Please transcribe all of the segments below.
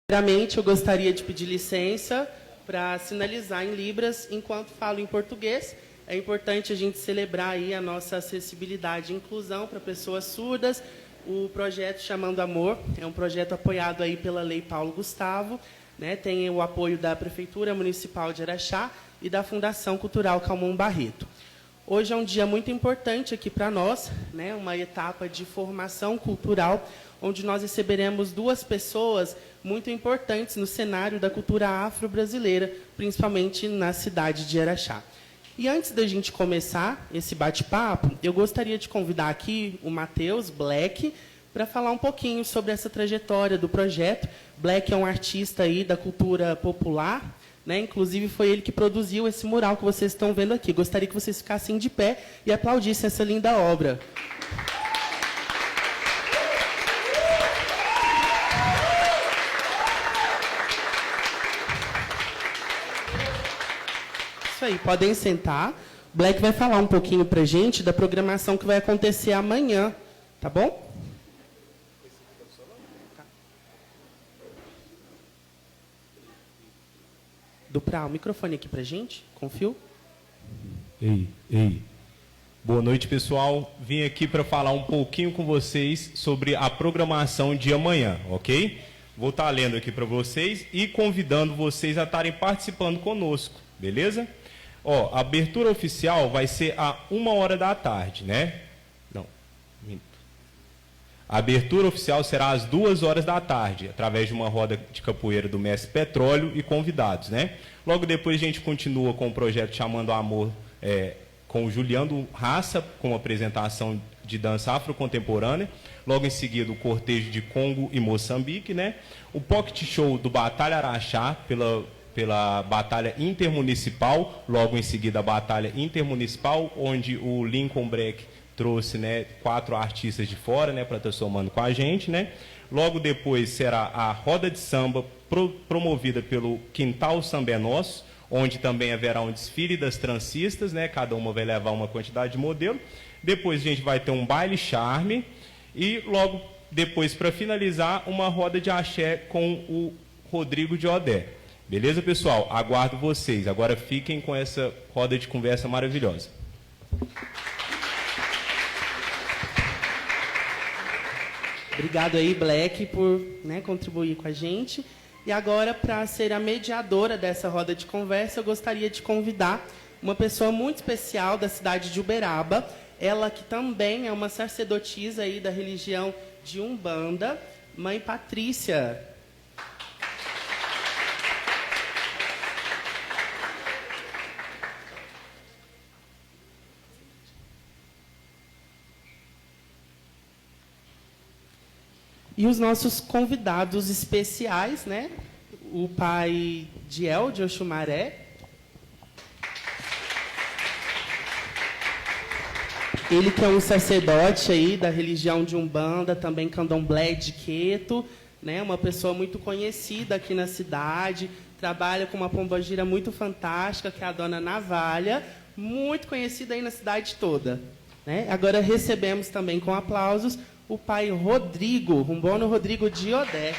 Primeiramente, eu gostaria de pedir licença para sinalizar em Libras enquanto falo em português. É importante a gente celebrar aí a nossa acessibilidade e inclusão para pessoas surdas. O projeto Chamando Amor é um projeto apoiado aí pela Lei Paulo Gustavo, né? Tem o apoio da Prefeitura Municipal de Araxá e da Fundação Cultural Calmon Barreto. Hoje é um dia muito importante aqui para nós, né? Uma etapa de formação cultural, onde nós receberemos duas pessoas muito importantes no cenário da cultura afro-brasileira, principalmente na cidade de Araxá. E antes da gente começar esse bate-papo, eu gostaria de convidar aqui o Matheus Black para falar um pouquinho sobre essa trajetória do projeto. Black é um artista aí da cultura popular, né? Inclusive foi ele que produziu esse mural que vocês estão vendo aqui. Gostaria que vocês ficassem de pé e aplaudissem essa linda obra. Isso aí, podem sentar. Black vai falar um pouquinho para a gente da programação que vai acontecer amanhã, tá bom? Duprar o microfone aqui para a gente, confio. Ei. Boa noite, pessoal. Vim aqui para falar um pouquinho com vocês sobre a programação de amanhã, ok? Vou estar lendo aqui para vocês e convidando vocês a estarem participando conosco, beleza? Ó, a abertura oficial vai ser a 13h, né? Não, minto. A abertura oficial será às 14h, através de uma roda de capoeira do Mestre Petróleo e convidados, né? Logo depois a gente continua com o projeto Chamando Amor, com o Juliano Raça, com a apresentação de dança afrocontemporânea. Logo em seguida, o cortejo de Congo e Moçambique, né? O pocket show do Batalha Araxá, pela Batalha Intermunicipal, logo em seguida a Batalha Intermunicipal, onde o Lincoln Breck trouxe, né, 4 artistas de fora, né, para estar somando com a gente, né? Logo depois será a roda de samba promovida pelo Quintal Samba é Nosso, onde também haverá um desfile das transistas, né? Cada uma vai levar uma quantidade de modelo. Depois a gente vai ter um baile charme e logo depois, para finalizar, uma roda de axé com o Rodrigo de Odé. Beleza, pessoal? Aguardo vocês. Agora fiquem com essa roda de conversa maravilhosa. Obrigado aí, Black, por, né, contribuir com a gente. E agora, para ser a mediadora dessa roda de conversa, eu gostaria de convidar uma pessoa muito especial da cidade de Uberaba, ela que também é uma sacerdotisa aí da religião de Umbanda, Mãe Patrícia. E os nossos convidados especiais, né? O pai Diel de Oxumaré. Ele que é um sacerdote aí da religião de Umbanda, também candomblé de Queto, né? Uma pessoa muito conhecida aqui na cidade, trabalha com uma pombogira muito fantástica, que é a Dona Navalha, muito conhecida aí na cidade toda, né? Agora recebemos também com aplausos o pai Rodrigo, Rumbono Rodrigo de Odé.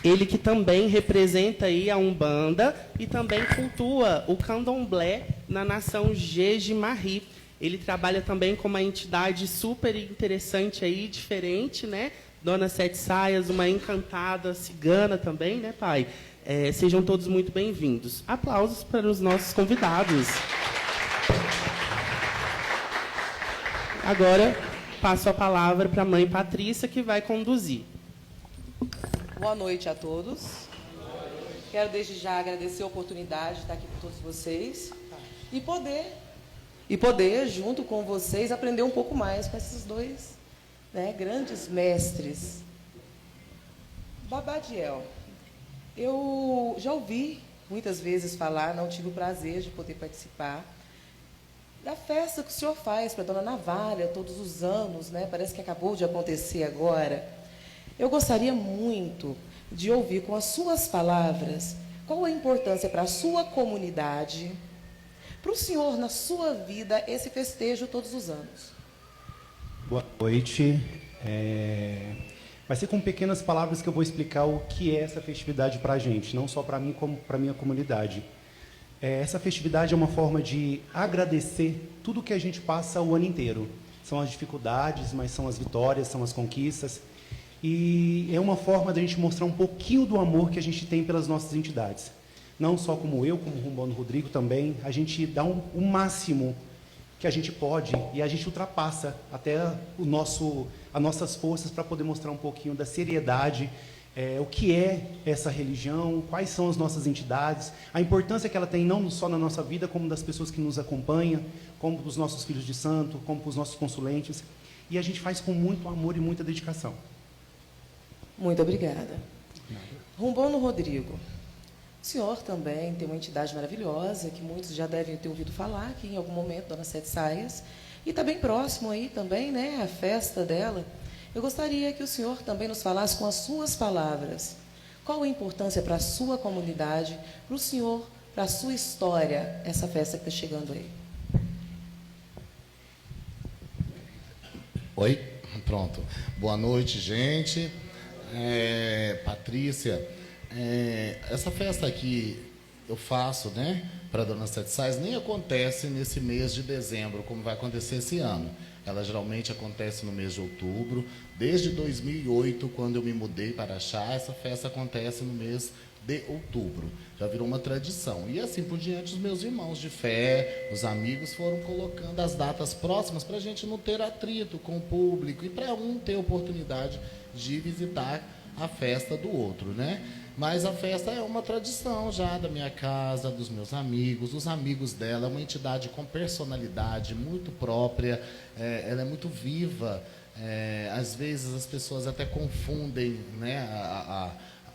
Ele que também representa aí a Umbanda e também cultua o candomblé na nação Jeje-Marie. Ele trabalha também com uma entidade super interessante aí, diferente, né? Dona Sete Saias, uma encantada cigana também, né, pai? Sejam todos muito bem-vindos. Aplausos para os nossos convidados. Agora, passo a palavra para a mãe Patrícia, que vai conduzir. Boa noite a todos. Quero desde já agradecer a oportunidade de estar aqui com todos vocês e poder, junto com vocês, aprender um pouco mais com esses dois, né, grandes mestres. Babadiel, eu já ouvi muitas vezes falar, não tive o prazer de poder participar da festa que o senhor faz para a Dona Navalha todos os anos, né? Parece que acabou de acontecer agora. Eu gostaria muito de ouvir com as suas palavras qual a importância para a sua comunidade, para o senhor na sua vida, esse festejo todos os anos. Boa noite. Vai ser com pequenas palavras que eu vou explicar o que é essa festividade para a gente, não só para mim, como para a minha comunidade. Essa festividade é uma forma de agradecer tudo que a gente passa o ano inteiro. São as dificuldades, mas são as vitórias, são as conquistas. E é uma forma de a gente mostrar um pouquinho do amor que a gente tem pelas nossas entidades. Não só como eu, como o Rumbono Rodrigo também, a gente dá o máximo que a gente pode e a gente ultrapassa até as nossas forças para poder mostrar um pouquinho da seriedade, o que é essa religião, quais são as nossas entidades, a importância que ela tem não só na nossa vida, como das pessoas que nos acompanham, como dos nossos filhos de santo, como dos nossos consulentes. E a gente faz com muito amor e muita dedicação. Muito obrigada. Rumbono Rodrigo, o senhor também tem uma entidade maravilhosa, que muitos já devem ter ouvido falar, que em algum momento, Dona Sete Saias, e está bem próximo aí também, né, a festa dela. Eu gostaria que o senhor também nos falasse com as suas palavras, qual a importância para a sua comunidade, para o senhor, para a sua história, essa festa que está chegando aí. Oi? Pronto. Boa noite, gente. Patrícia, essa festa aqui eu faço, né, para a Dona Sete Sais, nem acontece nesse mês de dezembro, como vai acontecer esse ano. Ela geralmente acontece no mês de outubro. Desde 2008, quando eu me mudei para Araxá, essa festa acontece no mês de outubro. Já virou uma tradição. E assim por diante, os meus irmãos de fé, os amigos, foram colocando as datas próximas para a gente não ter atrito com o público e para um ter oportunidade de visitar a festa do outro, né? Mas a festa é uma tradição já da minha casa, dos meus amigos, os amigos dela, é uma entidade com personalidade muito própria, ela é muito viva. Às vezes as pessoas até confundem, né,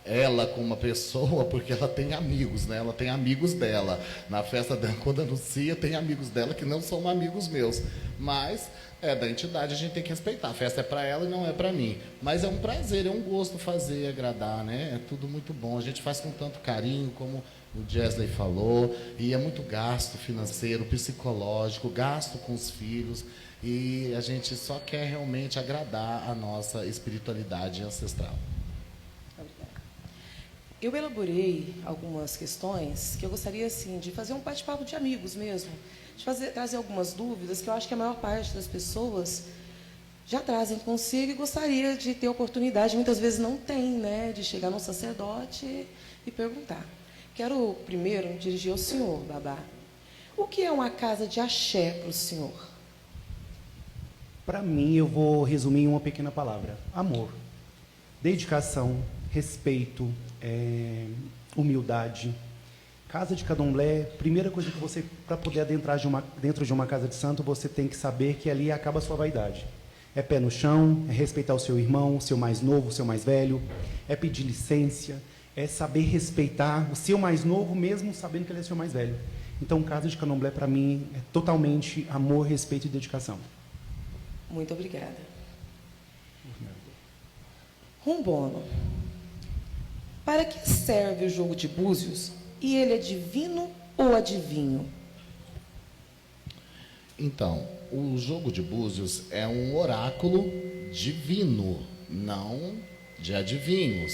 ela com uma pessoa, porque ela tem amigos, né? Ela tem amigos dela. Na festa dela, quando anuncia, tem amigos dela que não são amigos meus. Mas da entidade, a gente tem que respeitar. A festa é para ela e não é para mim. Mas é um prazer, é um gosto fazer, agradar, né? É tudo muito bom. A gente faz com tanto carinho, como o Jesley falou, e é muito gasto financeiro, psicológico, gasto com os filhos, e a gente só quer realmente agradar a nossa espiritualidade ancestral. Eu elaborei algumas questões que eu gostaria, assim, de fazer um bate-papo de amigos mesmo, de trazer algumas dúvidas que eu acho que a maior parte das pessoas já trazem consigo e gostaria de ter oportunidade, muitas vezes não tem, né, de chegar num sacerdote e perguntar. Quero primeiro dirigir ao senhor, Babá. O que é uma casa de axé para o senhor? Para mim, eu vou resumir em uma pequena palavra: amor, dedicação, respeito, humildade. Casa de candomblé, primeira coisa que você, para poder adentrar dentro de uma casa de santo, você tem que saber que ali acaba a sua vaidade. É pé no chão, é respeitar o seu irmão, o seu mais novo, o seu mais velho, é pedir licença, é saber respeitar o seu mais novo, mesmo sabendo que ele é seu mais velho. Então, casa de candomblé, para mim, é totalmente amor, respeito e dedicação. Muito obrigada. Rumbono, para que serve o jogo de búzios? E ele é divino ou adivinho? Então, o jogo de búzios é um oráculo divino, não de adivinhos.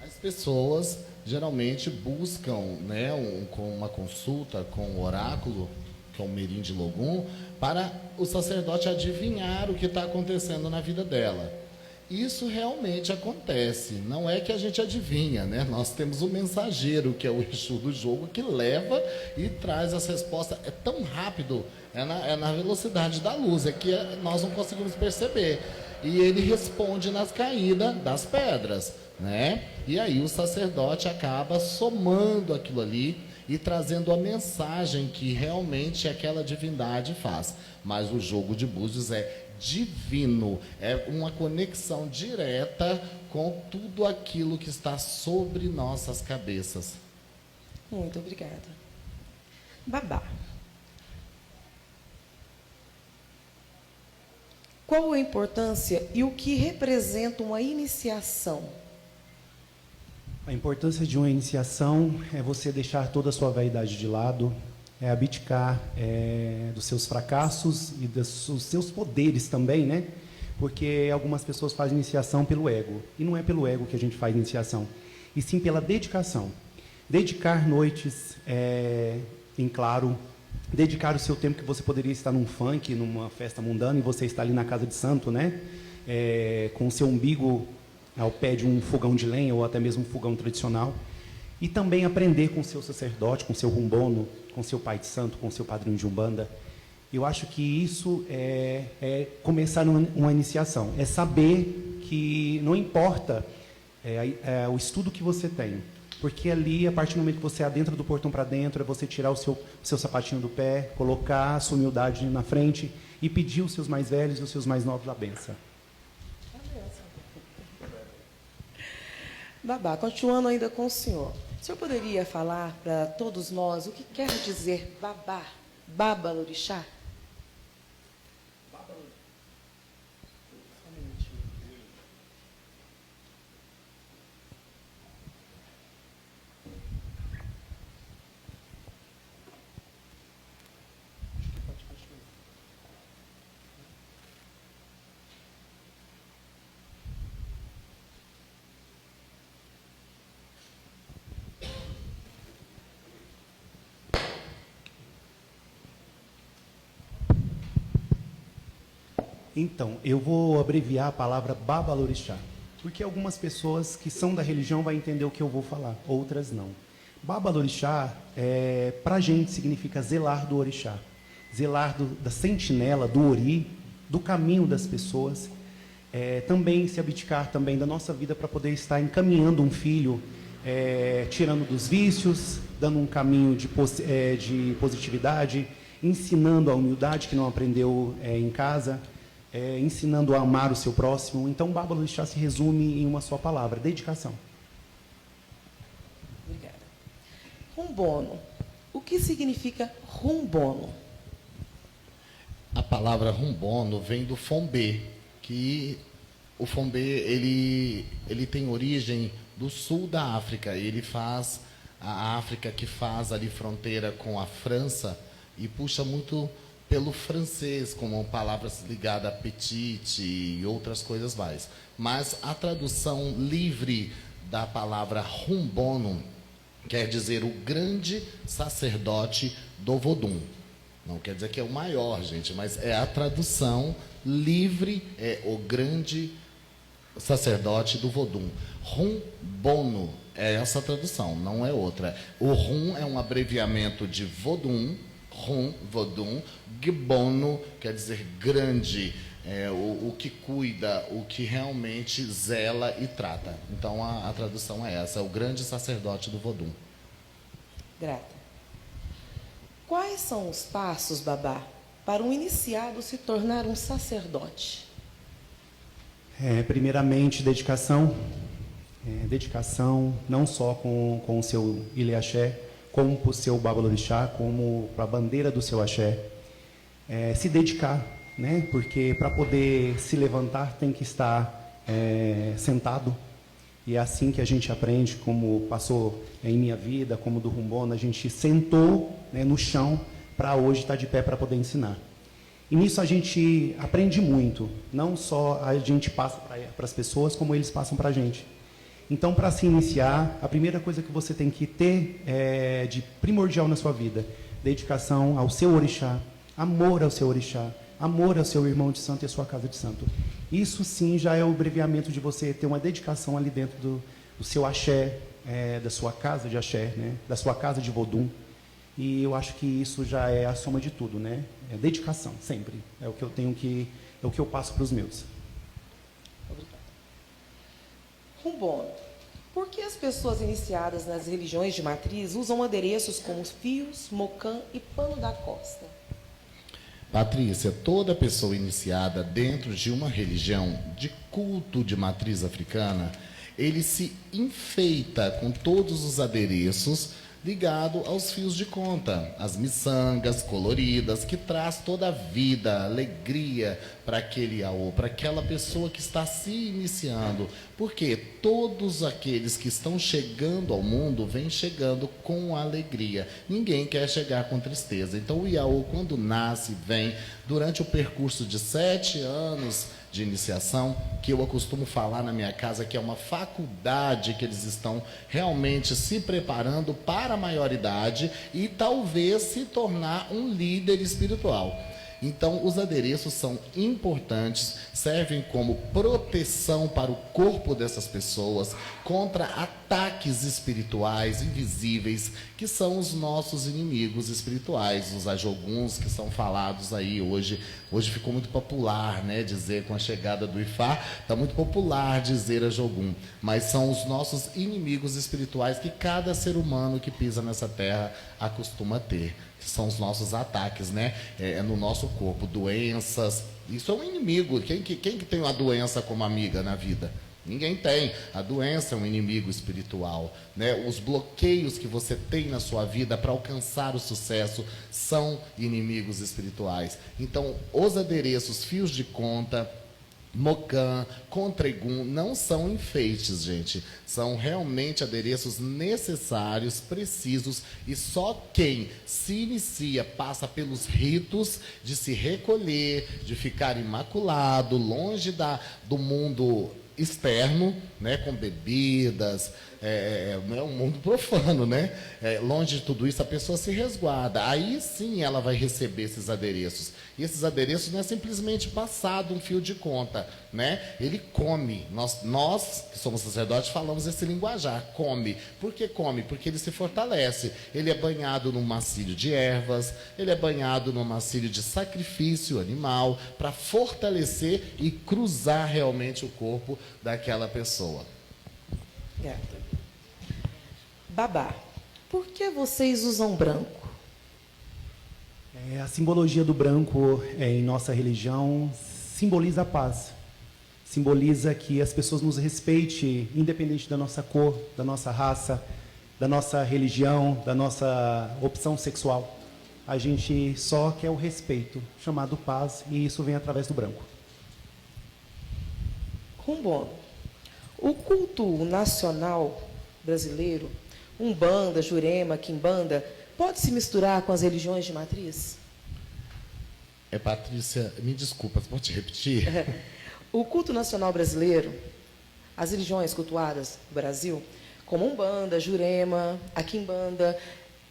As pessoas geralmente buscam, né, com uma consulta com o oráculo, que é o Mirim de Logum, para o sacerdote adivinhar o que está acontecendo na vida dela. Isso realmente acontece, não é que a gente adivinha, né? Nós temos o mensageiro, que é o Exu do jogo, que leva e traz as respostas. É tão rápido, é na velocidade da luz, é que nós não conseguimos perceber. E ele responde nas caídas das pedras, né? E aí o sacerdote acaba somando aquilo ali e trazendo a mensagem que realmente aquela divindade faz. Mas o jogo de búzios é divino, é uma conexão direta com tudo aquilo que está sobre nossas cabeças. Muito obrigada. Babá, qual a importância e o que representa uma iniciação? A importância de uma iniciação é você deixar toda a sua vaidade de lado, abdicar dos seus fracassos e dos seus poderes também, né? Porque algumas pessoas fazem iniciação pelo ego. E não é pelo ego que a gente faz iniciação, e sim pela dedicação. Dedicar noites em claro, dedicar o seu tempo que você poderia estar num funk, numa festa mundana, e você está ali na casa de santo, né? Com o seu umbigo ao pé de um fogão de lenha, ou até mesmo um fogão tradicional. E também aprender com o seu sacerdote, com o seu rumbono, com o seu pai de santo, com o seu padrinho de umbanda. Eu acho que isso é começar uma iniciação. É saber que não importa o estudo que você tem. Porque ali, a partir do momento que você adentra do portão para dentro, é você tirar o seu sapatinho do pé, colocar a sua humildade na frente e pedir os seus mais velhos e os seus mais novos a benção. Babá, continuando ainda com o senhor poderia falar para todos nós o que quer dizer babá, babalorixá? Então, eu vou abreviar a palavra babalorixá, porque algumas pessoas que são da religião vão entender o que eu vou falar, outras não. Babalorixá, para a gente, significa zelar do orixá, zelar da sentinela, do ori, do caminho das pessoas, também se abdicar também da nossa vida para poder estar encaminhando um filho, tirando dos vícios, dando um caminho de positividade, ensinando a humildade que não aprendeu em casa, ensinando a amar o seu próximo. Então, babalorixá se resume em uma só palavra: dedicação. Obrigada. Rumbono. O que significa rumbono? A palavra rumbono vem do fombê, que o fombê ele tem origem do sul da África. Ele faz a África que faz ali fronteira com a França e puxa muito pelo francês, como palavras ligadas a petite e outras coisas mais. Mas a tradução livre da palavra rumbono quer dizer o grande sacerdote do Vodum. Não quer dizer que é o maior, gente, mas é a tradução livre, é o grande sacerdote do Vodum. Rumbono é essa tradução, não é outra. O rum é um abreviamento de Vodum, Rum, Vodum. Gbono quer dizer grande, o que cuida, o que realmente zela e trata. Então a tradução é essa, é o grande sacerdote do Vodum. Grata. Quais são os passos, babá, para um iniciado se tornar um sacerdote? Primeiramente, dedicação. Dedicação não só com o seu ilê axé, como para o seu babalorixá, como para a bandeira do seu axé. Se dedicar, né? Porque para poder se levantar tem que estar sentado. E é assim que a gente aprende, como passou em minha vida, como do Rumbono, a gente sentou, né, no chão para hoje estar de pé para poder ensinar. E nisso a gente aprende muito, não só a gente passa para as pessoas, como eles passam para a gente. Então, para se iniciar, a primeira coisa que você tem que ter de primordial na sua vida: dedicação ao seu orixá, amor ao seu orixá, amor ao seu irmão de santo e à sua casa de santo. Isso sim já é o abreviamento de você ter uma dedicação ali dentro do seu axé, da sua casa de axé, né? Da sua casa de Vodum. E eu acho que isso já é a soma de tudo, né? É dedicação, sempre. É o que eu tenho é o que eu passo para os meus. Obrigada. Rumbono. Por que as pessoas iniciadas nas religiões de matriz usam adereços como fios, mocã e pano da costa? Patrícia, toda pessoa iniciada dentro de uma religião de culto de matriz africana, ele se enfeita com todos os adereços ligado aos fios de conta, as miçangas coloridas, que traz toda a vida, alegria para aquele iaô, para aquela pessoa que está se iniciando. Porque todos aqueles que estão chegando ao mundo vêm chegando com alegria. Ninguém quer chegar com tristeza. Então o iaô, quando nasce, vem durante o percurso de 7 anos de iniciação, que eu costumo falar na minha casa que é uma faculdade que eles estão realmente se preparando para a maioridade e talvez se tornar um líder espiritual. Então, os adereços são importantes, servem como proteção para o corpo dessas pessoas contra ataques espirituais invisíveis, que são os nossos inimigos espirituais, os ajoguns que são falados aí hoje. Hoje ficou muito popular, né, dizer, com a chegada do Ifá, está muito popular dizer ajogum, mas são os nossos inimigos espirituais que cada ser humano que pisa nessa terra acostuma ter. São os nossos ataques, né? No nosso corpo, doenças. Isso é um inimigo. Quem que tem uma doença como amiga na vida? Ninguém tem. A doença é um inimigo espiritual, né? Os bloqueios que você tem na sua vida para alcançar o sucesso são inimigos espirituais. Então, os adereços, fios de conta, Mocan, Contregum, não são enfeites, gente. São realmente adereços necessários, precisos, e só quem se inicia passa pelos ritos de se recolher, de ficar imaculado, longe do mundo externo, né, com bebidas, um mundo profano, né? Longe de tudo isso, a pessoa se resguarda. Aí sim ela vai receber esses adereços. E esses adereços não é simplesmente passado um fio de conta, né? Ele come. Nós que somos sacerdotes, falamos esse linguajar, come. Por que come? Porque ele se fortalece. Ele é banhado num macilho de ervas, ele é banhado num macilho de sacrifício animal, para fortalecer e cruzar realmente o corpo daquela pessoa. Obrigada. Babá, por que vocês usam branco? A simbologia do branco em nossa religião simboliza a paz. Simboliza que as pessoas nos respeitem, independente da nossa cor, da nossa raça, da nossa religião, da nossa opção sexual. A gente só quer o respeito, chamado paz, e isso vem através do branco. Rumbono, o culto nacional brasileiro, Umbanda, Jurema, Quimbanda, pode se misturar com as religiões de matriz? Patrícia, me desculpa, pode repetir? O culto nacional brasileiro, as religiões cultuadas no Brasil, como Umbanda, Jurema, a Quimbanda,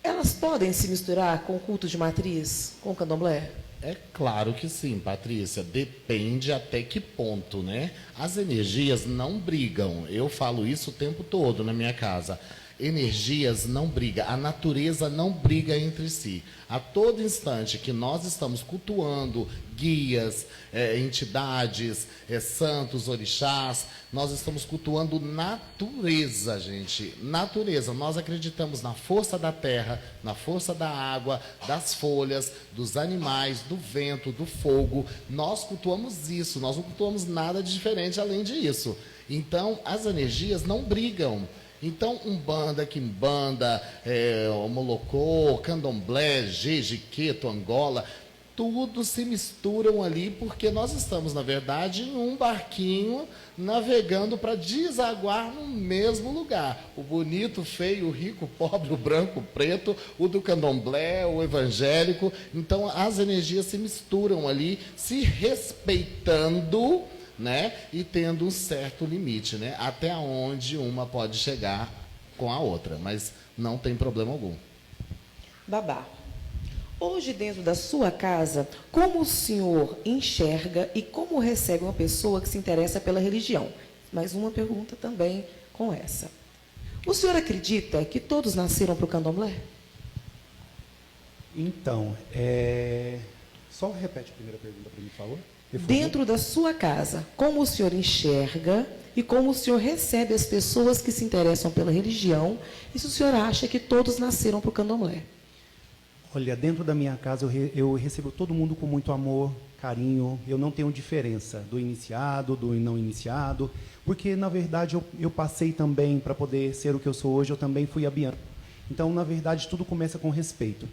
elas podem se misturar com o culto de matriz, com o candomblé? É claro que sim, Patrícia. Depende até que ponto, né? As energias não brigam. Eu falo isso o tempo todo na minha casa. Energias não brigam, a natureza não briga entre si. A todo instante que nós estamos cultuando guias, entidades, santos, orixás, nós estamos cultuando natureza, gente. Natureza. Nós acreditamos na força da terra, na força da água, das folhas, dos animais, do vento, do fogo. Nós cultuamos isso, nós não cultuamos nada de diferente além disso. Então, as energias não brigam. Então, Umbanda, Quimbanda, Molocô, Candomblé, Jejiqueto, Angola, tudo se misturam ali porque nós estamos, na verdade, em um barquinho navegando para desaguar no mesmo lugar. O bonito, o feio, o rico, o pobre, o branco, o preto, o do candomblé, o evangélico. Então, as energias se misturam ali, se respeitando, né, e tendo um certo limite, né, até onde uma pode chegar com a outra, mas não tem problema algum. Babá, hoje dentro da sua casa, como o senhor enxerga e como recebe uma pessoa que se interessa pela religião? Mais uma pergunta também com essa. O senhor acredita que todos nasceram para o candomblé? Então, só repete a primeira pergunta para mim, por favor. Dentro da sua casa, como o senhor enxerga e como o senhor recebe as pessoas que se interessam pela religião e se o senhor acha que todos nasceram para o candomblé? Olha, dentro da minha casa eu recebo todo mundo com muito amor, carinho. Eu não tenho diferença do iniciado, do não iniciado, porque, na verdade, eu passei também para poder ser o que eu sou hoje, eu também fui abiano. Então, na verdade, tudo começa com respeito.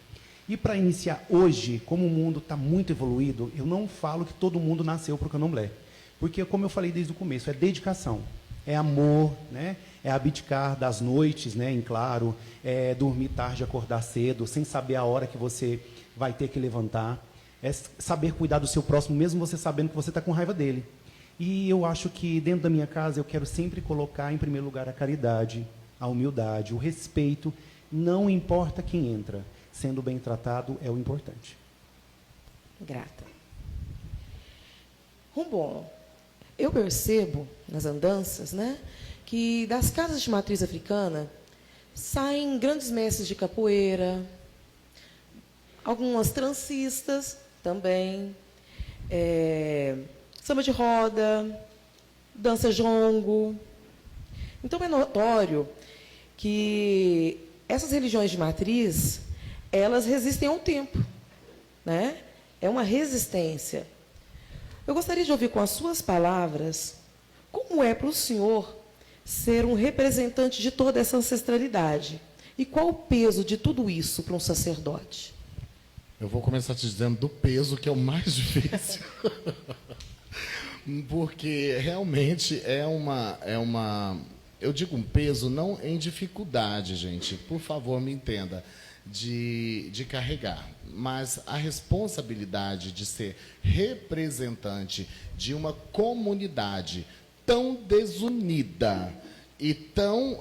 E para iniciar hoje, como o mundo está muito evoluído, eu não falo que todo mundo nasceu para o candomblé. Porque, como eu falei desde o começo, é dedicação, é amor, né? É abdicar das noites, né, em claro, é dormir tarde, acordar cedo, sem saber a hora que você vai ter que levantar, é saber cuidar do seu próximo, mesmo você sabendo que você está com raiva dele. E eu acho que dentro da minha casa eu quero sempre colocar em primeiro lugar a caridade, a humildade, o respeito, não importa quem entra, sendo bem tratado é o importante. Grata. Bom, eu percebo nas andanças, né, que das casas de matriz africana saem grandes mestres de capoeira, algumas trancistas também, samba de roda, dança jongo. Então é notório que essas religiões de matriz, elas resistem ao tempo, né? É uma resistência. Eu gostaria de ouvir com as suas palavras como é para o senhor ser um representante de toda essa ancestralidade e qual o peso de tudo isso para um sacerdote. Eu vou começar te dizendo do peso, que é o mais difícil. Porque realmente é uma... Eu digo um peso não em dificuldade, gente. Por favor, me entenda. De carregar. Mas a responsabilidade de ser representante de uma comunidade tão desunida e tão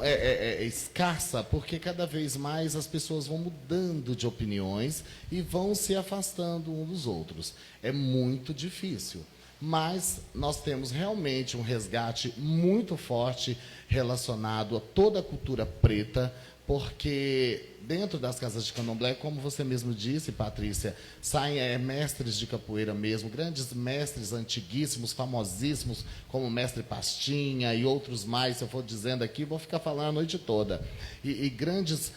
escassa, porque cada vez mais as pessoas vão mudando de opiniões e vão se afastando uns dos outros. É muito difícil. Mas nós temos realmente um resgate muito forte relacionado a toda a cultura preta, porque dentro das casas de candomblé, como você mesmo disse, Patrícia, saem mestres de capoeira mesmo, grandes mestres antiguíssimos, famosíssimos, como o mestre Pastinha e outros mais, se eu for dizendo aqui, vou ficar falando a noite toda. E grandes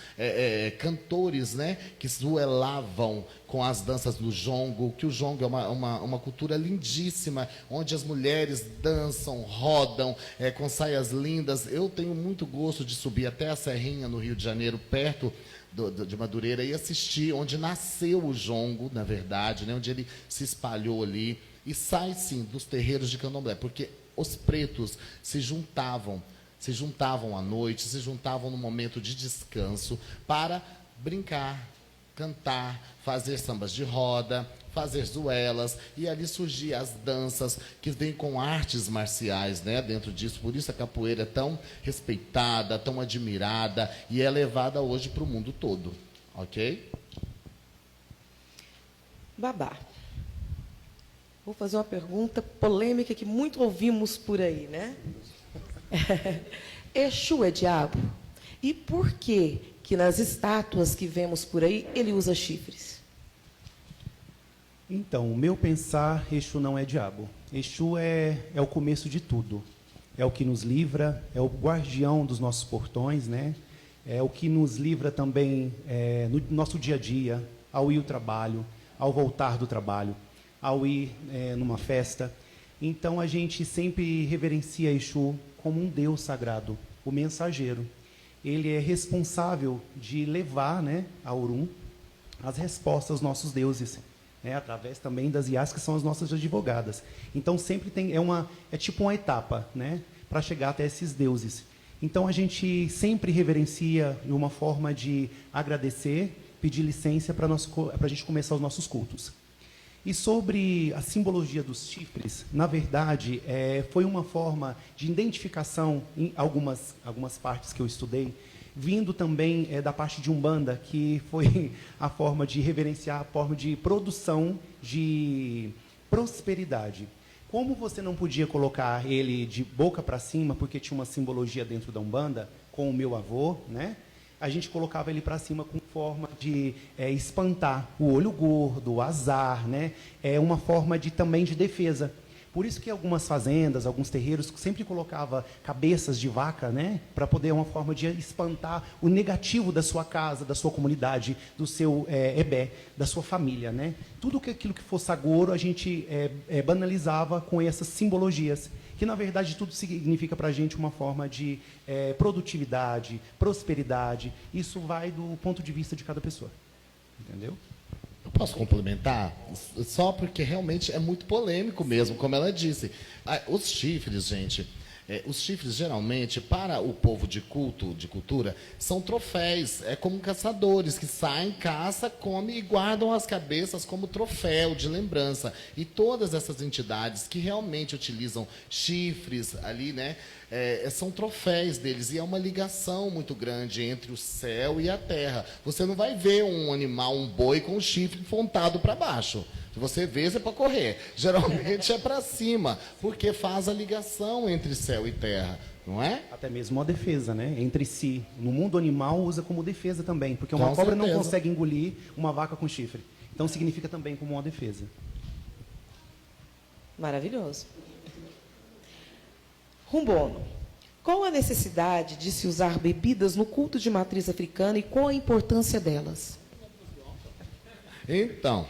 cantores, né, que duelavam com as danças do jongo, que o jongo é uma cultura lindíssima, onde as mulheres dançam, rodam, com saias lindas. Eu tenho muito gosto de subir até a Serrinha, no Rio de Janeiro, perto de Madureira, e assistir onde nasceu o jongo, na verdade, né, onde ele se espalhou ali, e sai, sim, dos terreiros de candomblé, porque os pretos se juntavam à noite, se juntavam no momento de descanso para brincar, cantar, fazer sambas de roda, fazer duelas, e ali surgiam as danças que vêm com artes marciais, né, dentro disso. Por isso a capoeira é tão respeitada, tão admirada, e é levada hoje para o mundo todo, ok? Babá, vou fazer uma pergunta polêmica que muito ouvimos por aí, né? Exu é diabo? E por que nas estátuas que vemos por aí ele usa chifres? Então, o meu pensar, Exu não é diabo. Exu é o começo de tudo. É o que nos livra, é o guardião dos nossos portões, né? É o que nos livra também no nosso dia a dia, ao ir ao trabalho, ao voltar do trabalho, ao ir numa festa. Então, a gente sempre reverencia Exu como um Deus sagrado, o mensageiro. Ele é responsável de levar, né, a Orum as respostas aos nossos deuses, né, através também das IAs, que são as nossas advogadas. Então, sempre é tipo uma etapa, né, para chegar até esses deuses. Então, a gente sempre reverencia de uma forma de agradecer, pedir licença para a gente começar os nossos cultos. E sobre a simbologia dos chifres, na verdade, foi uma forma de identificação em algumas partes que eu estudei, vindo também da parte de Umbanda, que foi a forma de reverenciar, a forma de produção de prosperidade. Como você não podia colocar ele de boca para cima, porque tinha uma simbologia dentro da Umbanda, com o meu avô, né? A gente colocava ele para cima com forma de espantar o olho gordo, o azar, né? É uma forma também de defesa. Por isso que algumas fazendas, alguns terreiros sempre colocava cabeças de vaca, né, para poder uma forma de espantar o negativo da sua casa, da sua comunidade, do seu ebé, da sua família, né? Tudo aquilo que fosse agouro a gente banalizava com essas simbologias, que na verdade tudo significa para a gente uma forma de produtividade, prosperidade. Isso vai do ponto de vista de cada pessoa, entendeu? Eu posso complementar? Só porque realmente é muito polêmico mesmo, como ela disse. Os chifres, gente, os chifres geralmente, para o povo de culto, de cultura, são troféus. É como caçadores que saem, caçam, comem e guardam as cabeças como troféu de lembrança. E todas essas entidades que realmente utilizam chifres ali, né? São troféus deles, e é uma ligação muito grande entre o céu e a terra. Você não vai ver um animal, um boi com o chifre pontado para baixo. Se você vê, é para correr. Geralmente é para cima, porque faz a ligação entre céu e terra, não é? Até mesmo uma defesa, né? Entre si. No mundo animal usa como defesa também, porque uma Com cobra certeza. não consegue engolir uma vaca com chifre. Então significa também como uma defesa. Maravilhoso. Rumbono, qual a necessidade de se usar bebidas no culto de matriz africana e qual a importância delas? Então,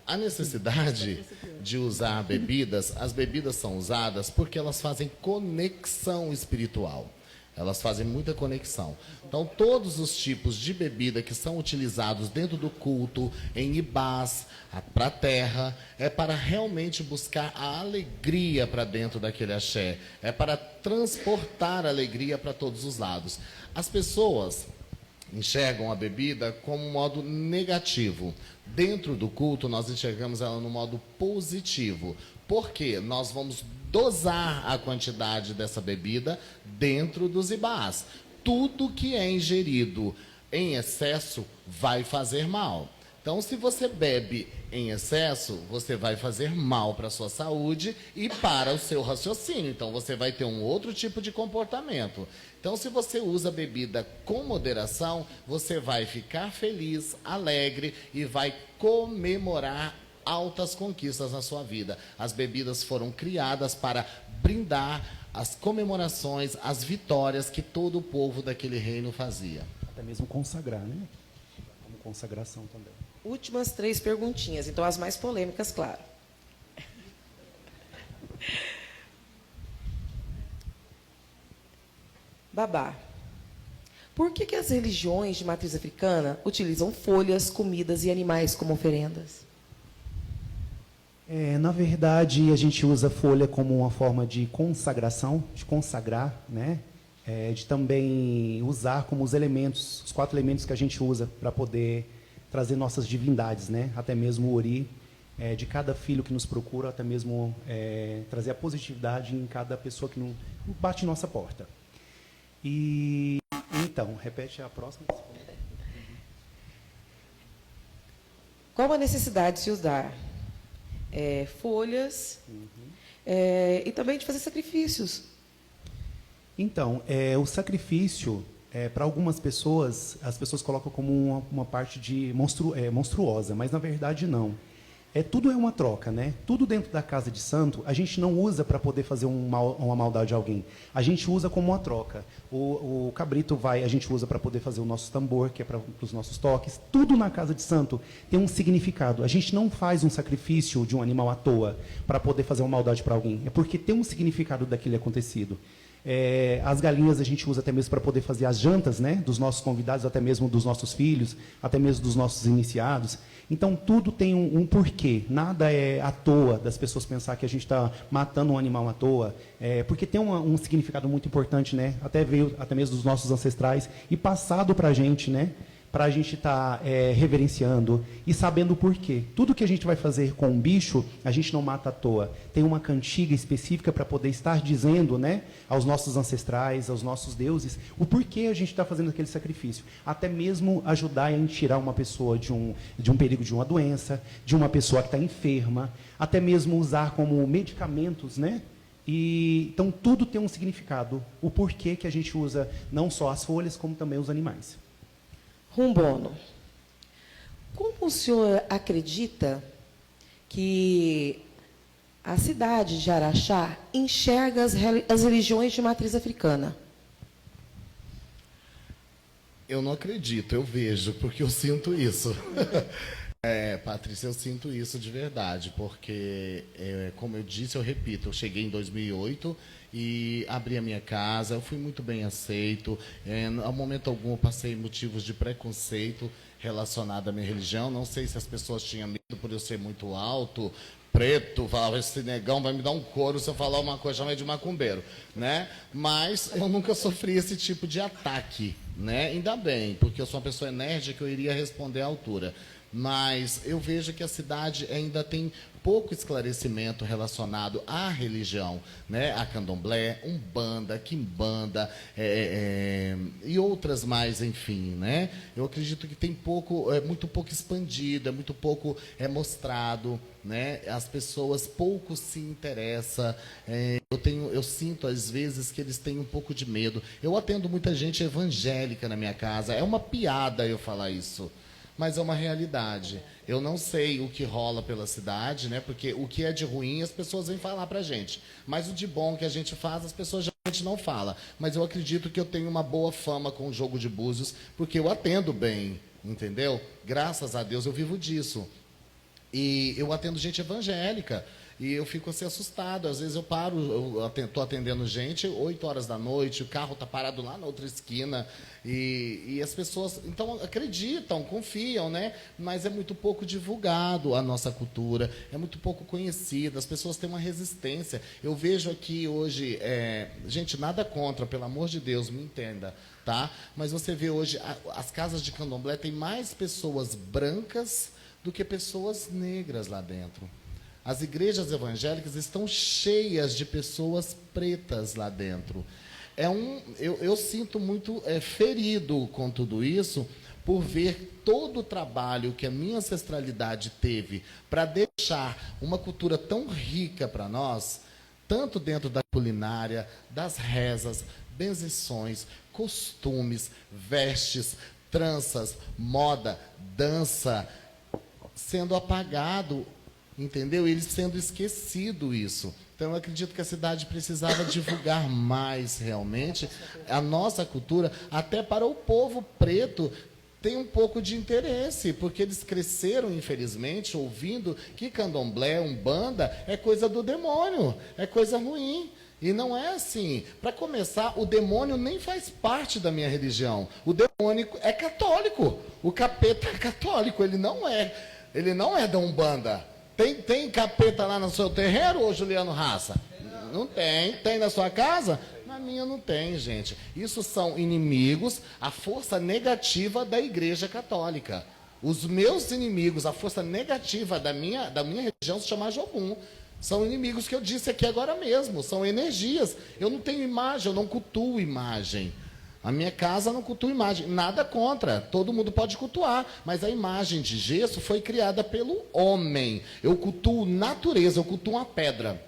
a necessidade de usar bebidas, as bebidas são usadas porque elas fazem conexão espiritual. Elas fazem muita conexão. Então, todos os tipos de bebida que são utilizados dentro do culto, em ibás, para a terra, é para realmente buscar a alegria para dentro daquele axé. É para transportar alegria para todos os lados. As pessoas enxergam a bebida como um modo negativo. Dentro do culto, nós enxergamos ela no modo positivo. Por quê? Nós vamos dosar a quantidade dessa bebida dentro dos ibás. Tudo que é ingerido em excesso vai fazer mal. Então, se você bebe em excesso, você vai fazer mal para a sua saúde e para o seu raciocínio. Então, você vai ter um outro tipo de comportamento. Então, se você usa a bebida com moderação, você vai ficar feliz, alegre e vai comemorar altas conquistas na sua vida. As bebidas foram criadas para brindar as comemorações, as vitórias que todo o povo daquele reino fazia. Até mesmo consagrar, né? Como consagração também. Últimas 3 perguntinhas, então as mais polêmicas, claro. Babá, por que as religiões de matriz africana utilizam folhas, comidas e animais como oferendas? Na verdade, a gente usa folha como uma forma de consagração, de consagrar, né? De também usar como os elementos, os 4 elementos que a gente usa para poder trazer nossas divindades, né? Até mesmo o Ori, de cada filho que nos procura, até mesmo trazer a positividade em cada pessoa que não bate em nossa porta. E então, repete a próxima. Qual a necessidade de se usar folhas e também de fazer sacrifícios? Então, o sacrifício, para algumas pessoas, as pessoas colocam como uma parte de monstruosa, mas na verdade não. Tudo é uma troca, né? Tudo dentro da casa de santo, a gente não usa para poder fazer uma maldade a alguém. A gente usa como uma troca. O cabrito a gente usa para poder fazer o nosso tambor, que é para os nossos toques. Tudo na casa de santo tem um significado. A gente não faz um sacrifício de um animal à toa para poder fazer uma maldade para alguém. É porque tem um significado daquele acontecido. As galinhas a gente usa até mesmo para poder fazer as jantas, né, dos nossos convidados, até mesmo dos nossos filhos, até mesmo dos nossos iniciados. Então, tudo tem um porquê. Nada é à toa das pessoas pensar que a gente está matando um animal à toa, porque tem um significado muito importante, né, veio até mesmo dos nossos ancestrais e passado para a gente, né, para a gente estar reverenciando e sabendo o porquê. Tudo que a gente vai fazer com um bicho, a gente não mata à toa. Tem uma cantiga específica para poder estar dizendo, né, aos nossos ancestrais, aos nossos deuses, o porquê a gente está fazendo aquele sacrifício. Até mesmo ajudar a tirar uma pessoa de um perigo de uma doença, de uma pessoa que está enferma, até mesmo usar como medicamentos, né? Então, tudo tem um significado. O porquê que a gente usa não só as folhas, como também os animais. Rumbono, como o senhor acredita que a cidade de Araxá enxerga as religiões de matriz africana? Eu não acredito, eu vejo, porque eu sinto isso. Patrícia, eu sinto isso de verdade, porque, como eu disse, eu repito, eu cheguei em 2008 e abri a minha casa, eu fui muito bem aceito, a momento algum eu passei motivos de preconceito relacionado à minha religião, não sei se as pessoas tinham medo por eu ser muito alto, preto, falava, esse negão vai me dar um couro se eu falar uma coisa, chama de macumbeiro, né? Mas eu nunca sofri esse tipo de ataque, né? Ainda bem, porque eu sou uma pessoa enérgica, eu iria responder à altura. Mas eu vejo que a cidade ainda tem pouco esclarecimento relacionado à religião, né? A candomblé, umbanda, quimbanda e outras mais, enfim, né? Eu acredito que tem pouco, muito pouco expandido, é muito pouco mostrado, né? As pessoas pouco se interessam. Eu sinto às vezes que eles têm um pouco de medo. Eu atendo muita gente evangélica na minha casa. É uma piada eu falar isso, mas é uma realidade. Eu não sei o que rola pela cidade, né? Porque o que é de ruim as pessoas vêm falar pra gente. Mas o de bom que a gente faz, as pessoas geralmente não falam. Mas eu acredito que eu tenho uma boa fama com o jogo de búzios, porque eu atendo bem, entendeu? Graças a Deus eu vivo disso. E eu atendo gente evangélica. E eu fico assim assustado. Às vezes eu paro, eu estou atendendo gente 8 horas da noite, o carro está parado lá na outra esquina. E as pessoas, então, acreditam, confiam, né? Mas é muito pouco divulgado a nossa cultura, é muito pouco conhecida, as pessoas têm uma resistência. Eu vejo aqui hoje, gente, nada contra, pelo amor de Deus, me entenda, tá? Mas você vê hoje, as casas de candomblé tem mais pessoas brancas do que pessoas negras lá dentro. As igrejas evangélicas estão cheias de pessoas pretas lá dentro. Eu sinto muito ferido com tudo isso, por ver todo o trabalho que a minha ancestralidade teve para deixar uma cultura tão rica para nós, tanto dentro da culinária, das rezas, benzições, costumes, vestes, tranças, moda, dança, sendo apagado, entendeu? Eles sendo esquecido isso. Então, eu acredito que a cidade precisava divulgar mais, realmente, a nossa cultura, até para o povo preto ter um pouco de interesse, porque eles cresceram, infelizmente, ouvindo que candomblé, umbanda, é coisa do demônio, é coisa ruim. E não é assim. Para começar, o demônio nem faz parte da minha religião. O demônio é católico. O capeta é católico, ele não é da umbanda. Tem capeta lá no seu terreiro, ô Juliano Raça? Não tem. Tem na sua casa? Na minha não tem, gente. Isso são inimigos, a força negativa da Igreja Católica. Os meus inimigos, a força negativa da minha religião se chama Jogum. São inimigos que eu disse aqui agora mesmo, são energias. Eu não tenho imagem, eu não cultuo imagem. A minha casa não cultua imagem, nada contra, todo mundo pode cultuar, mas a imagem de gesso foi criada pelo homem. Eu cultuo natureza, eu cultuo uma pedra.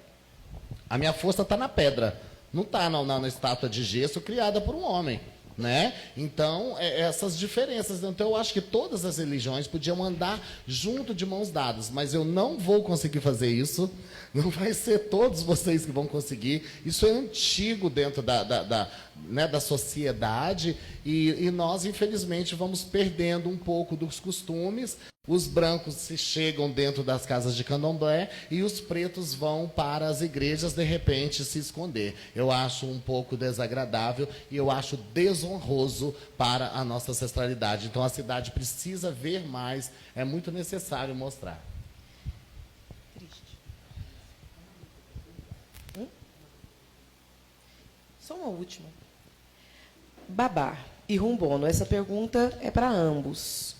A minha força está na pedra, não está na estátua de gesso criada por um homem, né? Então, essas diferenças. Então, eu acho que todas as religiões podiam andar junto de mãos dadas, mas eu não vou conseguir fazer isso. Não vai ser todos vocês que vão conseguir. Isso é antigo dentro da sociedade e nós, infelizmente, vamos perdendo um pouco dos costumes. Os brancos se chegam dentro das casas de candomblé e os pretos vão para as igrejas, de repente, se esconder. Eu acho um pouco desagradável e eu acho desonroso para a nossa ancestralidade. Então, a cidade precisa ver mais, é muito necessário mostrar. Só uma última. Babá e Rumbono, essa pergunta é para ambos.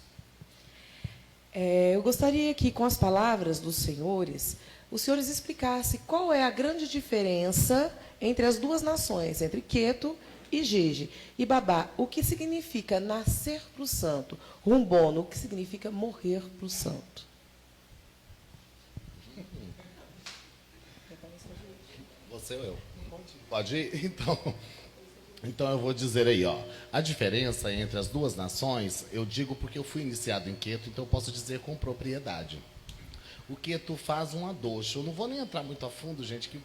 Eu gostaria que, com as palavras dos senhores, os senhores explicassem qual é a grande diferença entre as duas nações, entre Queto e Jeje. E Babá, o que significa nascer para o santo? Rumbono, o que significa morrer para o santo? Você ou eu? Pode ir? Então eu vou dizer aí, ó. A diferença entre as duas nações, eu digo porque eu fui iniciado em Queto, então eu posso dizer com propriedade. o que tu faz um adoço. Eu não vou nem entrar muito a fundo, gente, que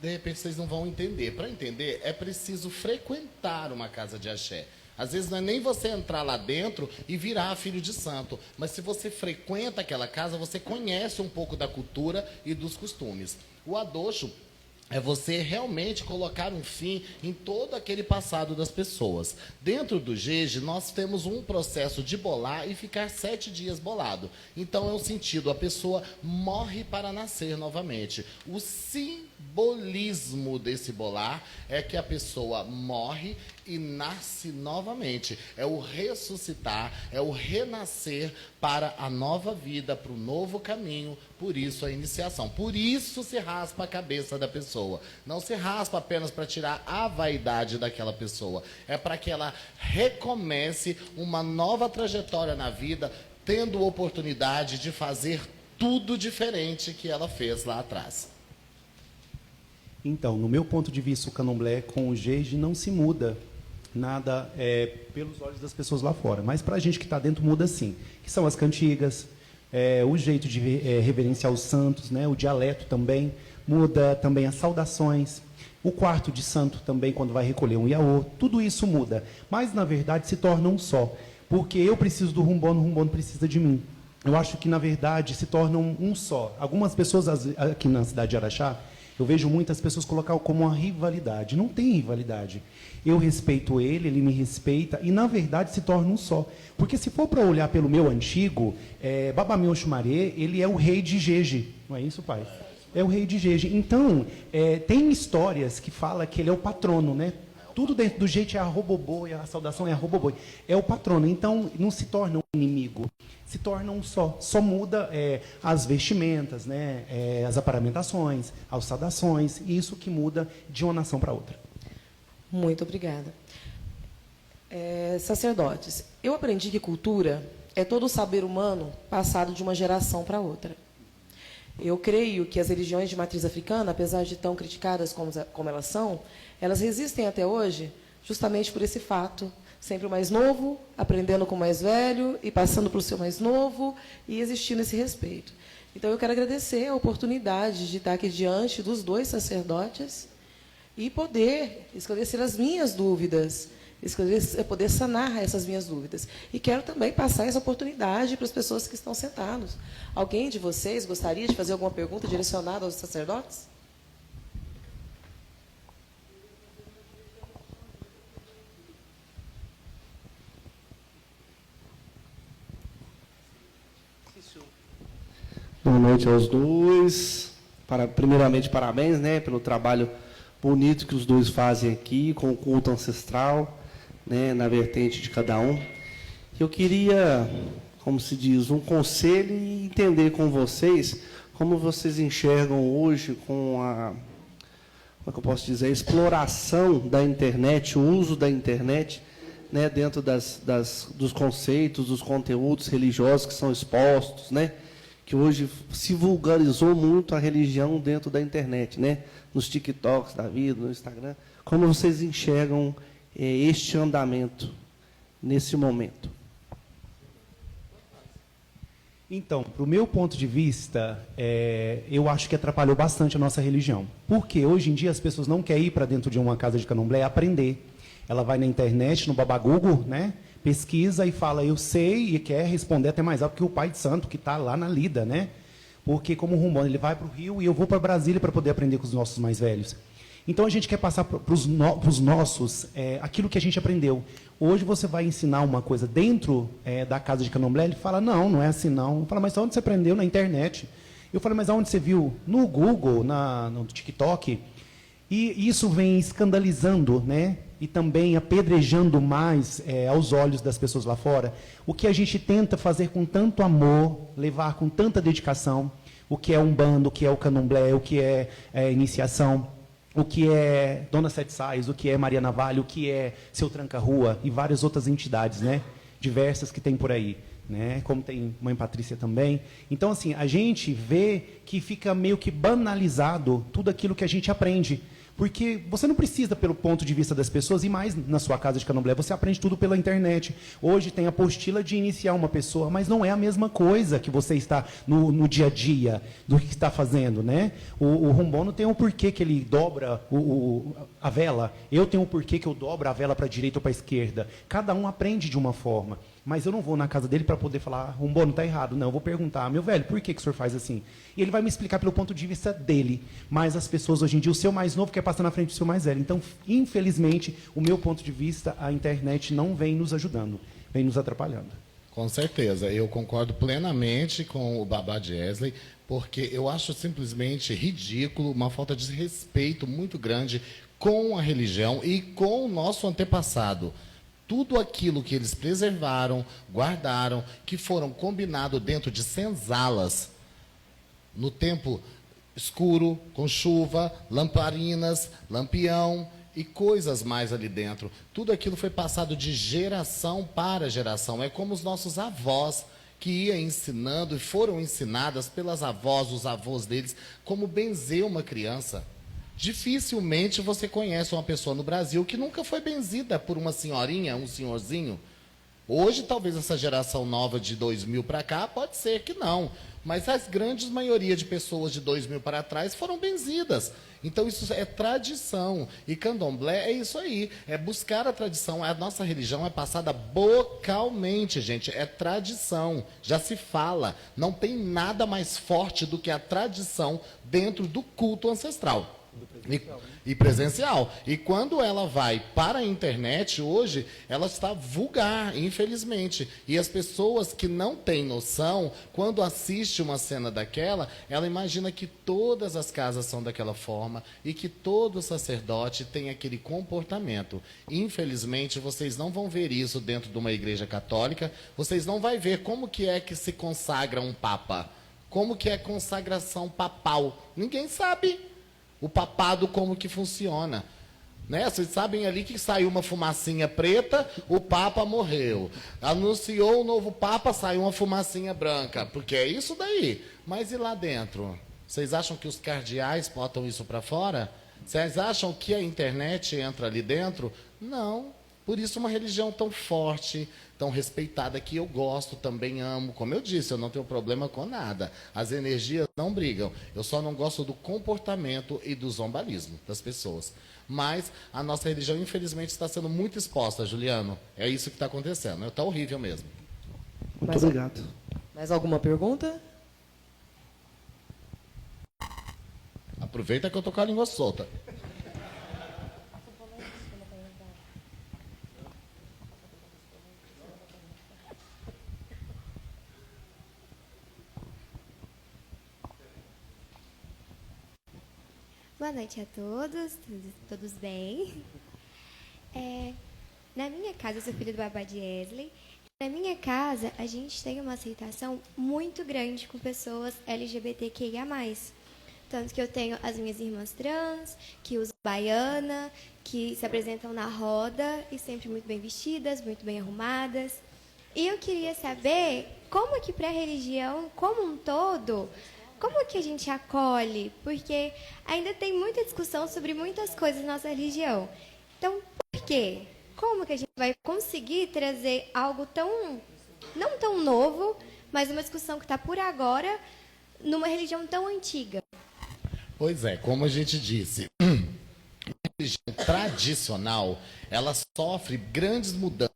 de repente vocês não vão entender. Para entender, é preciso frequentar uma casa de axé. Às vezes não é nem você entrar lá dentro e virar filho de santo, mas se você frequenta aquela casa, você conhece um pouco da cultura e dos costumes. O adoço é você realmente colocar um fim em todo aquele passado das pessoas. Dentro do jeje, nós temos um processo de bolar e ficar 7 dias bolado. Então, é o sentido, a pessoa morre para nascer novamente. O simbolismo desse bolar é que a pessoa morre e nasce novamente. É o ressuscitar, é o renascer para a nova vida, para o novo caminho. Por isso a iniciação. Por isso se raspa a cabeça da pessoa. Não se raspa apenas para tirar a vaidade daquela pessoa. É para que ela recomece uma nova trajetória na vida, tendo oportunidade de fazer tudo diferente que ela fez lá atrás. Então, no meu ponto de vista, o candomblé com o jeje não se muda nada pelos olhos das pessoas lá fora. Mas para a gente que está dentro muda sim. Que são as cantigas, o jeito de reverenciar os santos, né? O dialeto também muda, também as saudações. O quarto de santo também, quando vai recolher um iaô, tudo isso muda. Mas, na verdade, se torna um só. Porque eu preciso do rumbono, o rumbono precisa de mim. Eu acho que, na verdade, se tornam um só. Algumas pessoas aqui na cidade de Araxá, eu vejo muitas pessoas colocar como uma rivalidade. Não tem rivalidade. Eu respeito ele, ele me respeita, e, na verdade, se torna um só. Porque, se for para olhar pelo meu antigo, Babameu Xumaré, ele é o rei de Jeje. Não é isso, pai? É o rei de Jeje. Então, tem histórias que falam que ele é o patrono, né? Tudo dentro do jeito é arroboboi, a saudação é arroboboi. É o patrono. Então, não se torna um inimigo. Se torna um só. Só muda as vestimentas, né? As aparamentações, as saudações. E isso que muda de uma nação para outra. Muito obrigada. Sacerdotes, eu aprendi que cultura é todo o saber humano passado de uma geração para outra. Eu creio que as religiões de matriz africana, apesar de tão criticadas como elas são, elas resistem até hoje justamente por esse fato. Sempre o mais novo, aprendendo com o mais velho e passando para o seu mais novo e existindo esse respeito. Então, eu quero agradecer a oportunidade de estar aqui diante dos dois sacerdotes e poder esclarecer as minhas dúvidas, poder sanar essas minhas dúvidas. E quero também passar essa oportunidade para as pessoas que estão sentadas. Alguém de vocês gostaria de fazer alguma pergunta direcionada aos sacerdotes? Boa noite aos dois. Primeiramente, parabéns, né, pelo trabalho bonito que os dois fazem aqui, com o culto ancestral, né, na vertente de cada um. Eu queria, como se diz, um conselho e entender com vocês como vocês enxergam hoje com a, como é que eu posso dizer, a exploração da internet, o uso da internet, né, dentro dos conceitos, dos conteúdos religiosos que são expostos, né, que hoje se vulgarizou muito a religião dentro da internet, né, nos TikToks da vida, no Instagram. Como vocês enxergam este andamento nesse momento? Então, para o meu ponto de vista, eu acho que atrapalhou bastante a nossa religião. Porque hoje em dia as pessoas não querem ir para dentro de uma casa de candomblé aprender. Ela vai na internet, no Babagugo, né, pesquisa e fala, eu sei, e quer responder até mais alto que o pai de santo, que está lá na lida, né? Porque, como o Rumbone, ele vai para o Rio e eu vou para Brasília para poder aprender com os nossos mais velhos. Então, a gente quer passar para os nossos aquilo que a gente aprendeu. Hoje, você vai ensinar uma coisa dentro da casa de candomblé, ele fala, não é assim não. Fala, mas onde você aprendeu? Na internet. Eu falei, mas aonde você viu? No Google, no TikTok. E isso vem escandalizando, né? E também apedrejando mais aos olhos das pessoas lá fora. O que a gente tenta fazer com tanto amor, levar com tanta dedicação, o que é Umbanda, o que é o candomblé, o que é iniciação, o que é Dona Sete Sais, o que é Maria Navalha, o que é Seu Tranca-Rua e várias outras entidades, né? Diversas que tem por aí, né? Como tem Mãe Patrícia também. Então, assim, a gente vê que fica meio que banalizado tudo aquilo que a gente aprende. Porque você não precisa, pelo ponto de vista das pessoas, ir mais na sua casa de candomblé. Você aprende tudo pela internet. Hoje tem a apostila de iniciar uma pessoa, mas não é a mesma coisa que você está no dia a dia, do que está fazendo, né? O rumbono tem um porquê que ele dobra a vela. Eu tenho um porquê que eu dobro a vela para a direita ou para a esquerda. Cada um aprende de uma forma. Mas eu não vou na casa dele para poder falar, rumbono está errado. Não, eu vou perguntar, meu velho, por que o senhor faz assim? E ele vai me explicar pelo ponto de vista dele. Mas as pessoas hoje em dia, o seu mais novo quer passar na frente do seu mais velho. Então, infelizmente, o meu ponto de vista, a internet não vem nos ajudando, vem nos atrapalhando. Com certeza, eu concordo plenamente com o Babá Jesley, porque eu acho simplesmente ridículo, uma falta de respeito muito grande com a religião e com o nosso antepassado. Tudo aquilo que eles preservaram, guardaram, que foram combinados dentro de senzalas, no tempo escuro, com chuva, lamparinas, lampião e coisas mais ali dentro. Tudo aquilo foi passado de geração para geração. É como os nossos avós, que iam ensinando e foram ensinadas pelas avós, os avós deles, como benzer uma criança. Dificilmente você conhece uma pessoa no Brasil que nunca foi benzida por uma senhorinha, um senhorzinho. Hoje, talvez essa geração nova de 2000 para cá, pode ser que não. Mas a grande maioria de pessoas de 2000 para trás foram benzidas. Então, isso é tradição. E candomblé é isso aí. É buscar a tradição. A nossa religião é passada vocalmente, gente. É tradição. Já se fala. Não tem nada mais forte do que a tradição dentro do culto ancestral. E presencial. E quando ela vai para a internet hoje, ela está vulgar, infelizmente. E as pessoas que não têm noção, quando assiste uma cena daquela, ela imagina que todas as casas são daquela forma e que todo sacerdote tem aquele comportamento. Infelizmente, vocês não vão ver isso dentro de uma igreja católica. Vocês não vão ver como que é que se consagra um papa. Como que é consagração papal. Ninguém sabe. O papado como que funciona. Né? Vocês sabem ali que saiu uma fumacinha preta, o Papa morreu. Anunciou o novo Papa, saiu uma fumacinha branca. Porque é isso daí. Mas e lá dentro? Vocês acham que os cardeais botam isso para fora? Vocês acham que a internet entra ali dentro? Não. Por isso uma religião tão forte, tão respeitada, que eu gosto, também amo. Como eu disse, eu não tenho problema com nada. As energias não brigam. Eu só não gosto do comportamento e do zombalismo das pessoas. Mas a nossa religião, infelizmente, está sendo muito exposta, Juliano. É isso que está acontecendo. Está horrível mesmo. Muito obrigado. Mais alguma pergunta? Aproveita que eu estou com a língua solta. Boa noite a todos, todos bem? Na minha casa, eu sou filha do Babá Jesley. Na minha casa, a gente tem uma aceitação muito grande com pessoas LGBTQIA+. Tanto que eu tenho as minhas irmãs trans, que usam baiana, que se apresentam na roda e sempre muito bem vestidas, muito bem arrumadas. E eu queria saber como que para a religião como um todo, como que a gente acolhe? Porque ainda tem muita discussão sobre muitas coisas na nossa religião. Então, por quê? Como que a gente vai conseguir trazer algo não tão novo, mas uma discussão que está por agora, numa religião tão antiga? Pois é, como a gente disse, a religião tradicional, ela sofre grandes mudanças,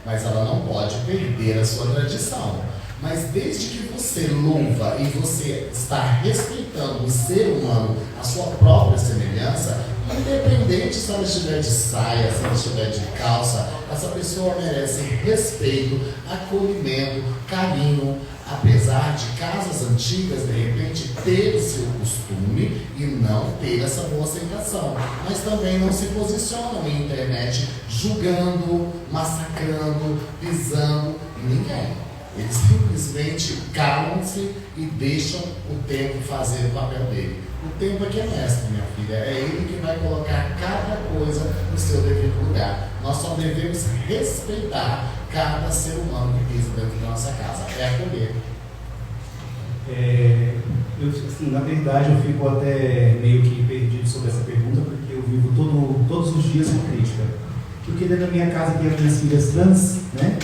mas ela não pode perder a sua tradição. Mas desde que você louva e você está respeitando o ser humano, a sua própria semelhança, independente se ela estiver de saia, se ela estiver de calça, essa pessoa merece respeito, acolhimento, carinho, apesar de casas antigas, de repente, ter o seu costume e não ter essa boa aceitação. Mas também não se posicionam na internet julgando, massacrando, pisando ninguém. Eles simplesmente calam-se e deixam o tempo fazer o papel dele. O tempo é que é mestre, minha filha. É ele que vai colocar cada coisa no seu devido lugar. Nós só devemos respeitar cada ser humano que pisa dentro da nossa casa. É acolher. Assim, na verdade, eu fico até meio que perdido sobre essa pergunta, porque eu vivo todos os dias com crítica. Porque dentro da minha casa tem as minhas filhas trans, né?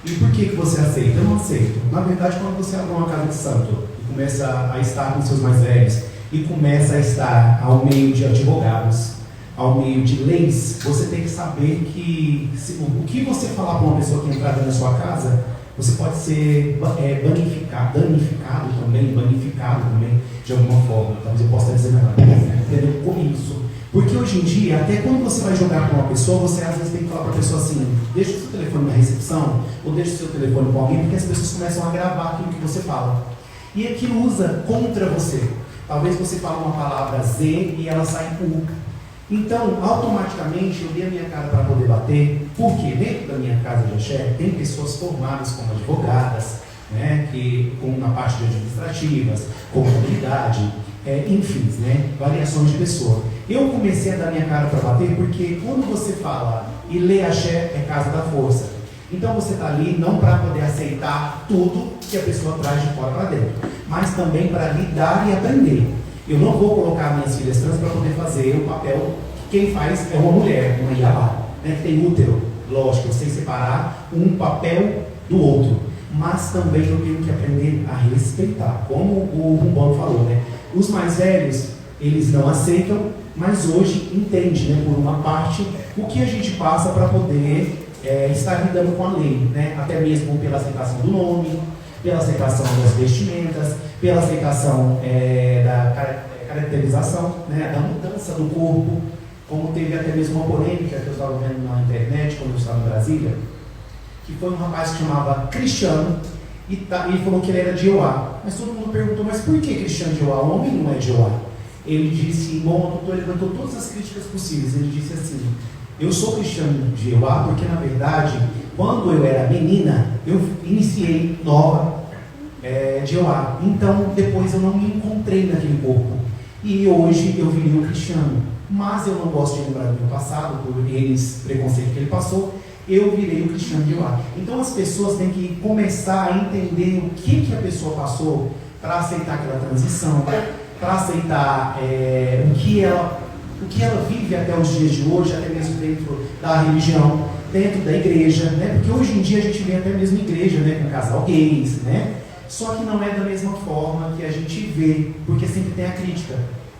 E por que você aceita? Eu não aceito. Na verdade, quando você abre uma casa de santo e começa a estar com seus mais velhos, e começa a estar ao meio de advogados, ao meio de leis, você tem que saber que o que você falar para uma pessoa que entrar na sua casa, você pode ser danificado também, de alguma forma. Então, eu posso estar dizendo entendeu? Com isso. Porque hoje em dia, até quando você vai jogar com uma pessoa, você às vezes tem que falar para a pessoa assim, deixa o seu telefone na recepção, ou deixa o seu telefone com alguém, porque as pessoas começam a gravar aquilo que você fala. E aquilo usa contra você. Talvez você fale uma palavra Z e ela sai com U. Então, automaticamente, eu dei a minha cara para poder bater, porque dentro da minha casa de axé tem pessoas formadas como advogadas, né, como na parte de administrativas, contabilidade, enfim, né, variações de pessoa. Eu comecei a dar minha cara para bater porque quando você fala e lê axé é casa da força. Então você está ali não para poder aceitar tudo que a pessoa traz de fora para dentro, mas também para lidar e aprender. Eu não vou colocar minhas filhas trans para poder fazer o papel que quem faz é uma mulher, uma Iabá, né, que tem útero. Lógico, eu sei separar um papel do outro, mas também eu tenho que aprender a respeitar, como o Rumbano falou, né? Os mais velhos, eles não aceitam, mas hoje entende, né, por uma parte, o que a gente passa para poder estar lidando com a lei, né? Até mesmo pela aceitação do nome, pela aceitação das vestimentas, pela aceitação da caracterização, né, da mudança do corpo, como teve até mesmo uma polêmica que eu estava vendo na internet quando eu estava em Brasília, que foi um rapaz que chamava Cristiano e falou que ele era de Jeová. Mas todo mundo perguntou, mas por que Cristiano de Jeová? O homem não é de Jeová. Ele disse, bom, doutor, ele levantou todas as críticas possíveis. Ele disse assim, eu sou cristiano de Jeová porque, na verdade, quando eu era menina, eu iniciei nova de Jeová. Então, depois eu não me encontrei naquele corpo. E hoje eu virei um cristiano. Mas eu não gosto de lembrar do meu passado, por eles, preconceito que ele passou, eu virei um cristiano de Jeová. Então, as pessoas têm que começar a entender o que a pessoa passou para aceitar aquela transição, para aceitar o que ela vive até os dias de hoje, até mesmo dentro da religião, dentro da igreja, né? Porque hoje em dia a gente vê até mesmo igreja, né, com casal gays, né? Só que não é da mesma forma que a gente vê, porque sempre tem a crítica.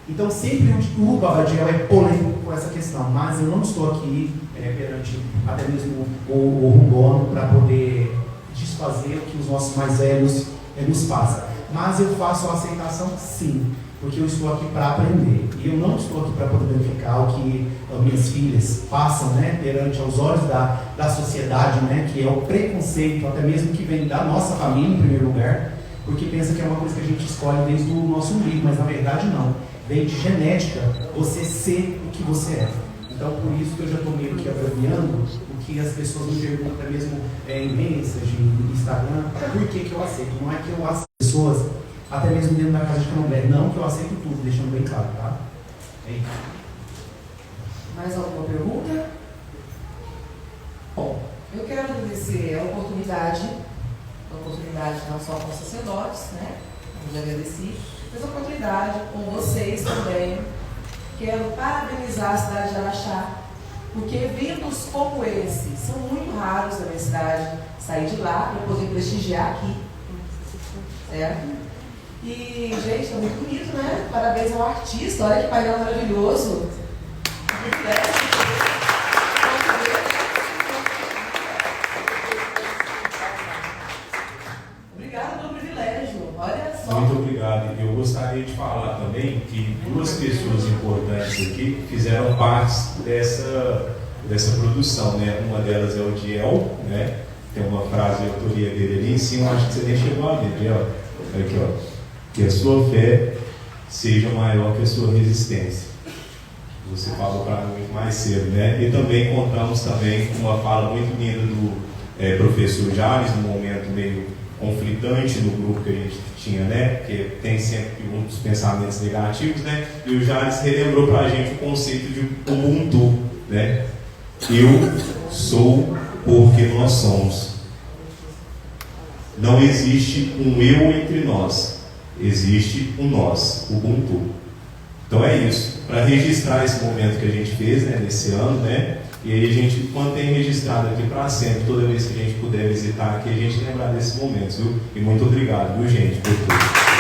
Então sempre o Babadiel é polêmico com essa questão, mas eu não estou aqui perante até mesmo o Rumbono para poder desfazer o que os nossos mais velhos nos passam. Mas eu faço a aceitação sim, porque eu estou aqui para aprender. E eu não estou aqui para poder verificar o que as minhas filhas passam, né, perante aos olhos da sociedade, né, que é o preconceito, até mesmo que vem da nossa família em primeiro lugar, porque pensa que é uma coisa que a gente escolhe desde o nosso umbigo, mas na verdade não. Vem de genética, você ser o que você é. Então, por isso que eu já estou meio que abreviando o que as pessoas me perguntam, até mesmo em mensagem, em Instagram, por que eu aceito. Não é que eu aceito pessoas, até mesmo dentro da casa de candomblé, não que eu aceito tudo, deixando bem claro, tá? É isso. Mais alguma pergunta? Bom, eu quero agradecer a oportunidade não só com os sacerdotes, né? Eu já agradeci, mas a oportunidade com vocês também. Quero parabenizar a cidade de Araxá, porque eventos como esse são muito raros na minha cidade. Sair de lá para poder prestigiar aqui. Certo? E, gente, é muito bonito, né? Parabéns ao artista, olha que painel maravilhoso. Obrigada pelo privilégio. Olha só. Muito obrigado. Eu gostaria de falar também que duas pessoas importantes aqui fizeram parte dessa produção, né? Uma delas é o Diel, né? Tem uma frase de autoria dele ali em cima, acho que você nem chegou a ver, Diel. Aqui, ó. Que a sua fé seja maior que a sua resistência. Você falou para mim muito mais cedo, né? E também contamos também com uma fala muito linda do professor Jales, num momento meio conflitante no grupo que a gente tinha, né? Porque tem sempre um dos pensamentos negativos, né? E o Jales relembrou para a gente o conceito de Ubuntu, né? Eu sou porque nós somos. Não existe um eu entre nós. existe o nós, o Ubuntu. Então é isso, para registrar esse momento que a gente fez, né, nesse ano, né, e aí a gente mantém registrado aqui para sempre, toda vez que a gente puder visitar aqui, a gente lembrar desses momentos, viu? E muito obrigado, viu, gente, por tudo.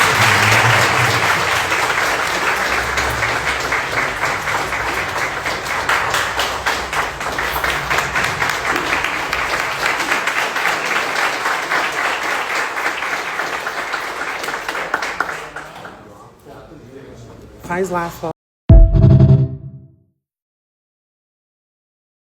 Faz lá,